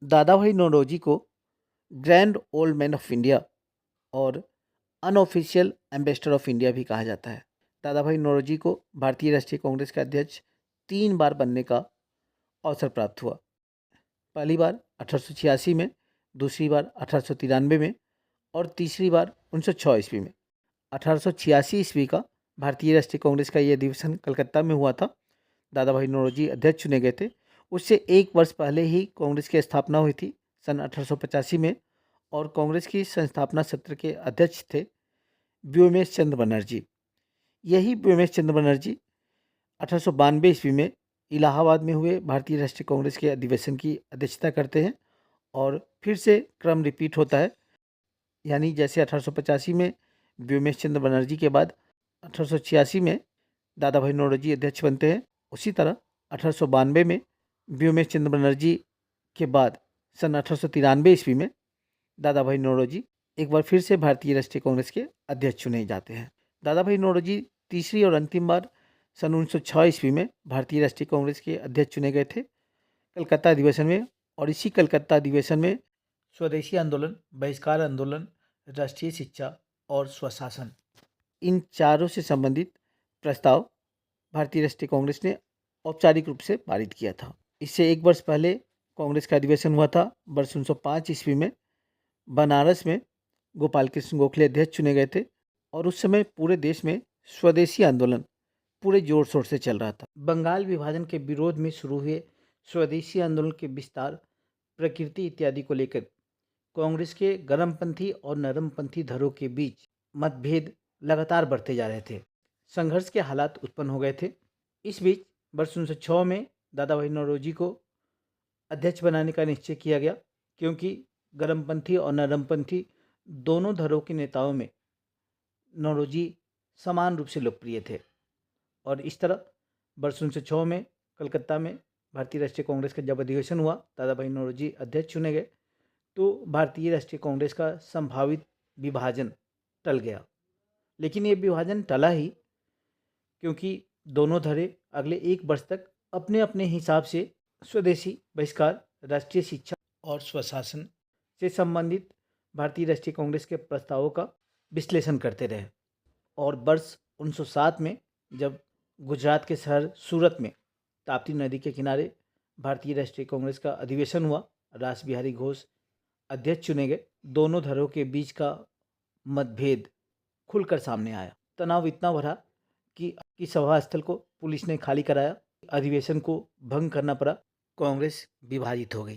दादा भाई नौरोजी को grand old man of India और अनऑफिशियल एम्बेसडर ऑफ इंडिया भी कहा जाता है। दादा भाई नौरोजी को भारतीय राष्ट्रीय कांग्रेस के अध्यक्ष 3 बार बनने का अवसर प्राप्त हुआ। पहली बार 1886 में, दूसरी बार 1893 में और तीसरी बार 1906 ईस्वी में। 1886 ईस्वी का भारतीय राष्ट्रीय कांग्रेस का यह अधिवेशन कलकत्ता में हुआ था। दादा भाई नौरोजी अध्यक्ष चुने गए थे। उससे 1 वर्ष पहले ही कांग्रेस की स्थापना हुई थी सन 1885 में, और कांग्रेस की संस्थापना सत्र के अध्यक्ष थे व्योमेश चंद्र बनर्जी। यही व्योमेश चंद्र बनर्जी 1892 ईस्वी में इलाहाबाद में हुए भारतीय राष्ट्रीय कांग्रेस के अधिवेशन की अध्यक्षता करते हैं और फिर से क्रम रिपीट होता है। यानी जैसे 1885 में व्योमेश चंद्र बनर्जी के बाद 1886 में दादा भाई नौरोजी अध्यक्ष बनते हैं, उसी तरह 1892 में व्योमेश चंद्र बनर्जी के बाद सन 1893 ईस्वी में दादा भाई नौरोजी एक बार फिर से भारतीय राष्ट्रीय कांग्रेस के अध्यक्ष चुने जाते हैं। दादा भाई नौरोजी तीसरी और अंतिम बार सन 1906 ईस्वी में भारतीय राष्ट्रीय कांग्रेस के अध्यक्ष चुने गए थे कलकत्ता अधिवेशन में। और इसी कलकत्ता अधिवेशन में स्वदेशी आंदोलन, बहिष्कार आंदोलन, राष्ट्रीय शिक्षा और स्वशासन, इन चारों से संबंधित प्रस्ताव भारतीय राष्ट्रीय कांग्रेस ने औपचारिक रूप से पारित किया था। इससे 1 वर्ष पहले कांग्रेस का अधिवेशन हुआ था वर्ष 1905 ईस्वी में। बनारस में गोपाल कृष्ण गोखले अध्यक्ष चुने गए थे और उस समय पूरे देश में स्वदेशी आंदोलन पूरे जोर शोर से चल रहा था। बंगाल विभाजन के विरोध में शुरू हुए स्वदेशी आंदोलन के विस्तार, प्रकृति इत्यादि को लेकर कांग्रेस के गर्मपंथी और नरमपंथी धड़ों के बीच मतभेद लगातार बढ़ते जा रहे थे। संघर्ष के हालात उत्पन्न हो गए थे। इस बीच वर्ष 1906 में दादा भाई नौरोजी को अध्यक्ष बनाने का निश्चय किया गया, क्योंकि गर्मपंथी और नरमपंथी दोनों धड़ों के नेताओं में नौरोजी समान रूप से लोकप्रिय थे। और इस तरह वर्ष 1906 में कलकत्ता में भारतीय राष्ट्रीय कांग्रेस का जब अधिवेशन हुआ, दादा भाई नौरोजी अध्यक्ष चुने गए, तो भारतीय राष्ट्रीय कांग्रेस का संभावित विभाजन टल गया। लेकिन ये विभाजन टला ही क्योंकि दोनों धड़े अगले 1 वर्ष तक अपने अपने हिसाब से स्वदेशी, बहिष्कार, राष्ट्रीय शिक्षा और स्वशासन से संबंधित भारतीय राष्ट्रीय कांग्रेस के प्रस्तावों का विश्लेषण करते रहे। और वर्ष 1907 में जब गुजरात के शहर सूरत में ताप्ती नदी के किनारे भारतीय राष्ट्रीय कांग्रेस का अधिवेशन हुआ, रास बिहारी घोष अध्यक्ष चुने गए। दोनों धड़ों के बीच का मतभेद खुलकर सामने आया। तनाव इतना बढ़ा कि सभा स्थल को पुलिस ने खाली कराया, अधिवेशन को भंग करना पड़ा, कांग्रेस विभाजित हो गई।